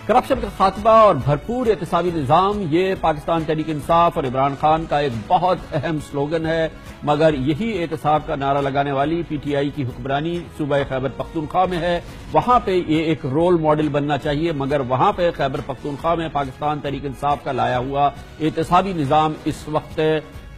Corruption کا خاتمہ اور بھرپور احتسابی نظام، یہ پاکستان تحریک انصاف اور عمران خان کا ایک بہت اہم سلوگن ہے، مگر یہی احتساب کا نعرہ لگانے والی پی ٹی آئی کی حکمرانی صوبہ خیبر پختونخوا میں ہے۔ وہاں پہ یہ ایک رول ماڈل بننا چاہیے، مگر وہاں پہ خیبر پختونخوا میں پاکستان تحریک انصاف کا لایا ہوا احتسابی نظام اس وقت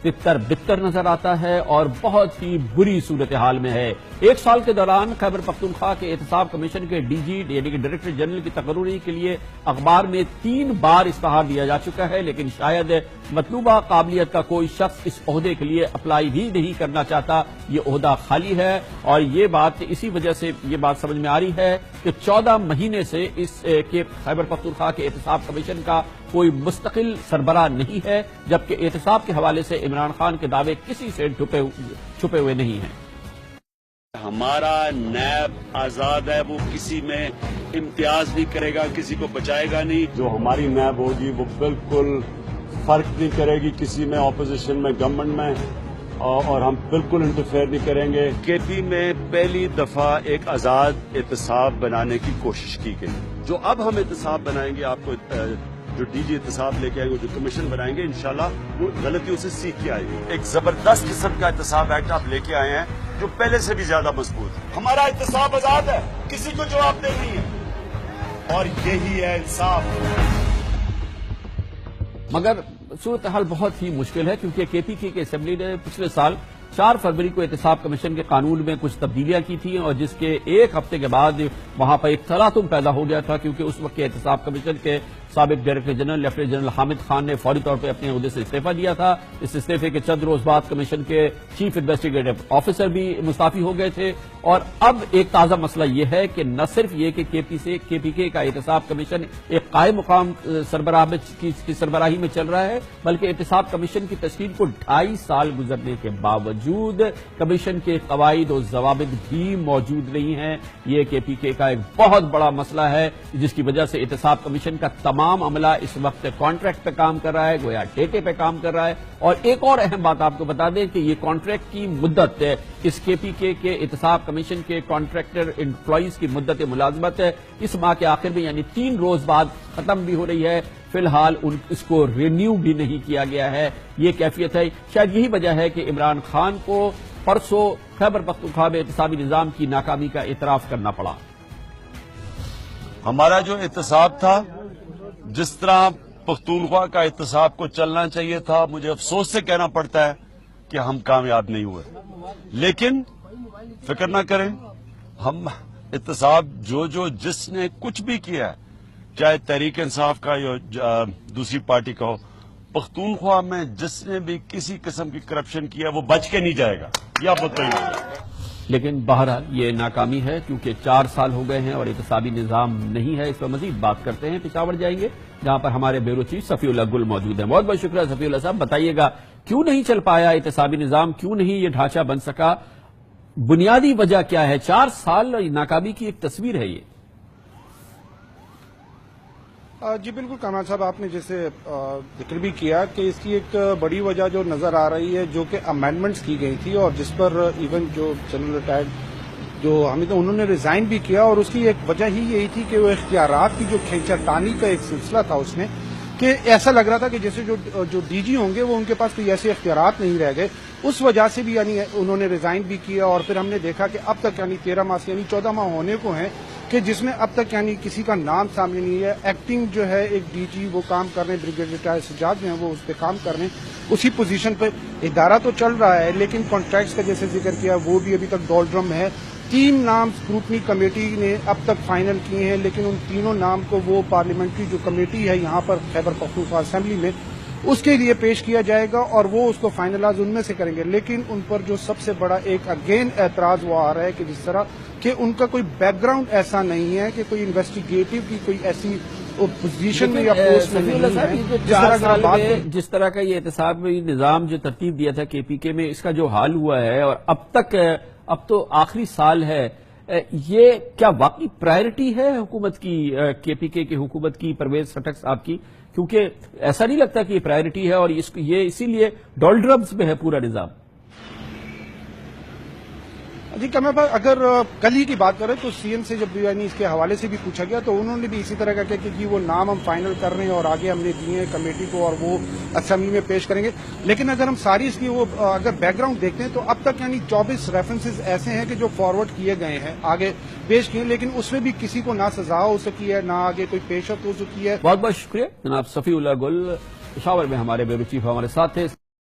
تتر بتر نظر آتا ہے اور بہت ہی بری صورتحال میں ہے۔ ایک سال کے دوران خیبر پختونخوا کے احتساب کمیشن کے ڈی جی یعنی کہ ڈائریکٹر جنرل کی تقرری کے لیے اخبار میں 3 بار اشتہار دیا جا چکا ہے، لیکن شاید مطلوبہ قابلیت کا کوئی شخص اس عہدے کے لیے اپلائی بھی نہیں کرنا چاہتا۔ یہ عہدہ خالی ہے اور یہ بات اسی وجہ سے یہ بات سمجھ میں آ رہی ہے کہ 14 مہینے سے اس کے خیبر پختونخوا کے احتساب کمیشن کا کوئی مستقل سربراہ نہیں ہے، جبکہ احتساب کے حوالے سے عمران خان کے دعوے کسی سے چھپے ہوئے نہیں ہیں۔ ہمارا نیب آزاد ہے، وہ کسی میں امتیاز نہیں کرے گا، کسی کو بچائے گا نہیں۔ جو ہماری نیب ہوگی وہ بالکل فرق نہیں کرے گی کسی میں، اپوزیشن میں، گورنمنٹ میں، اور ہم بالکل انٹرفیئر نہیں کریں گے۔ کے پی میں پہلی دفعہ ایک آزاد احتساب بنانے کی کوشش کی گئی۔ جو اب ہم احتساب بنائیں گے، آپ کو جو ڈی جی احتساب لے کے آئیں گے، جو کمیشن بنائیں گے، انشاءاللہ وہ غلطیوں سے سیکھ کے آئے گی۔ ایک زبردست قسم کا احتساب ایکٹ آپ لے کے آئے ہیں جو پہلے سے بھی زیادہ مضبوط ہے۔ ہمارا احتساب آزاد ہے، کسی کو جواب دہ نہیں ہے، اور یہی ہے انصاف۔ مگر صورتحال بہت ہی مشکل ہے، کیونکہ کے پی کے اسمبلی نے پچھلے سال 4 فروری کو احتساب کمیشن کے قانون میں کچھ تبدیلیاں کی تھیں، اور جس کے ایک ہفتے کے بعد وہاں پر ایک تلاطم پیدا ہو گیا تھا، کیونکہ اس وقت کے احتساب کمیشن کے سابق director general lieutenant general Hamid Khan نے فوری طور پہ اپنے عہدے سے استعفیٰ دیا تھا۔ اس استعفے کے چند روز بعد کمیشن کے چیف انویسٹیگیٹو آفیسر بھی مستعفی ہو گئے تھے، اور اب ایک تازہ مسئلہ یہ ہے کہ نہ صرف یہ کہ کے پی کے کا احتساب کمیشن ایک قائم مقام کی سربراہی میں چل رہا ہے، بلکہ احتساب کمیشن کی تشکیل کو 2.5 سال گزرنے کے باوجود کمیشن کے قواعد و ضوابط بھی موجود نہیں ہیں۔ یہ کے پی کے کا ایک بہت بڑا مسئلہ ہے، جس کی وجہ سے احتساب کمیشن کا تمام عملہ اس وقت کانٹریکٹ پہ کام کر رہا ہے، گویا ٹیکے پہ کام کر رہا ہے۔ اور ایک اور اہم بات آپ کو بتا دیں کہ یہ کانٹریکٹ کی مدت ہے، اس کے پی کے احتساب کمیشن کے کانٹریکٹر امپلائیز کی مدت ملازمت ہے اس ماہ کے آخر میں، یعنی 3 روز بعد ختم بھی ہو رہی ہے۔ فی الحال اس کو رینیو بھی نہیں کیا گیا ہے۔ یہ کیفیت ہے، شاید یہی وجہ ہے کہ عمران خان کو پرسوں خیبر پختونخوا میں احتسابی نظام کی ناکامی کا اعتراف کرنا پڑا۔ ہمارا جو احتساب تھا، جس طرح پختونخوا کا احتساب کو چلنا چاہیے تھا، مجھے افسوس سے کہنا پڑتا ہے کہ ہم کامیاب نہیں ہوئے، لیکن فکر نہ کریں، ہم احتساب جس نے کچھ بھی کیا ہے، چاہے تحریک انصاف کا یا دوسری پارٹی کا ہو، پختونخوا میں جس نے بھی کسی قسم کی کرپشن کیا وہ بچ کے نہیں جائے گا، یہ آپ مطمئن ہوں۔ لیکن بہرحال یہ ناکامی ہے، کیونکہ 4 سال ہو گئے ہیں اور احتسابی نظام نہیں ہے۔ اس پر مزید بات کرتے ہیں، پشاور جائیں گے جہاں پر ہمارے بیورو چیف صفی اللہ گل موجود ہیں۔ بہت بہت شکریہ صفی اللہ صاحب، بتائیے گا کیوں نہیں چل پایا احتسابی نظام، کیوں نہیں یہ ڈھانچہ بن سکا، بنیادی وجہ کیا ہے؟ 4 سال ناکامی کی ایک تصویر ہے یہ۔ جی بالکل کامران صاحب، آپ نے جیسے ذکر بھی کیا کہ اس کی ایک بڑی وجہ جو نظر آ رہی ہے، جو کہ امینڈمنٹس کی گئی تھی اور جس پر ایون جو جنرل ریٹائرڈ جو حامد انہوں نے ریزائن بھی کیا، اور اس کی ایک وجہ ہی یہی تھی کہ وہ اختیارات کی جو کھینچا تانی کا ایک سلسلہ تھا اس میں، کہ ایسا لگ رہا تھا کہ جیسے جو ڈی جی ہوں گے وہ ان کے پاس کوئی ایسے اختیارات نہیں رہ گئے، اس وجہ سے بھی یعنی انہوں نے ریزائن بھی کیا، اور پھر ہم نے دیکھا کہ اب تک یعنی 13 ماہ سے یعنی 14 ماہ ہونے کو ہیں کہ جس میں اب تک یعنی کسی کا نام سامنے نہیں ہے۔ ایکٹنگ جو ہے ایک ڈی جی وہ کام کر رہے ہیں، بریگیڈیئر ریٹائر سجاد جو ہیں وہ اس پہ کام کر رہے ہیں، اسی پوزیشن پہ ادارہ تو چل رہا ہے، لیکن کانٹریکٹس کا جیسے ذکر کیا وہ بھی ابھی تک ڈولڈرم ہے۔ 3 نام اسکروٹنی کمیٹی نے اب تک فائنل کیے ہیں، لیکن ان تینوں نام کو وہ پارلیمنٹری جو کمیٹی ہے یہاں پر خیبر پختونخوا اسمبلی میں اس کے لیے پیش کیا جائے گا اور وہ اس کو فائنلائز ان میں سے کریں گے، لیکن ان پر جو سب سے بڑا ایک اگین اعتراض وہ آ رہا ہے کہ جس طرح کہ ان کا کوئی بیک گراؤنڈ ایسا نہیں ہے کہ کوئی انویسٹیگیٹو کی کوئی ایسی پوزیشن میں یا پوسٹ میں نہیں ہے۔ جس طرح کا یہ احتسابی نظام جو ترتیب دیا تھا کے پی کے میں، اس کا جو حال ہوا ہے اور اب تو آخری سال ہے، یہ کیا واقعی پرائرٹی ہے حکومت کی، کے پی کے حکومت کی، پرویز خٹک صاحب کی؟ کیونکہ ایسا نہیں لگتا کہ یہ پرائرٹی ہے اور یہ اسی لیے ڈولڈرمز میں ہے پورا نظام۔ جی کمر بھائی، اگر کل ہی کی بات کریں تو سی ایم سے جب یعنی اس کے حوالے سے بھی پوچھا گیا تو انہوں نے بھی اسی طرح کا کہا کہ جی وہ نام ہم فائنل کر رہے ہیں اور آگے ہم نے دیے ہیں کمیٹی کو اور وہ اسمبلی میں پیش کریں گے. لیکن اگر ہم ساری اس کی وہ اگر بیک گراؤنڈ دیکھتے ہیں تو اب تک یعنی 24 ریفرنسز ایسے ہیں کہ جو فارورڈ کیے گئے ہیں آگے پیش کیے، لیکن اس میں بھی کسی کو نہ سزا ہو سکی ہے نہ آگے کوئی پیش رفت ہو سکی ہے. بہت بہت شکریہ جناب صفی اللہ گل، پشاور میں ہمارے بیورو چیف ہمارے ساتھ تھے.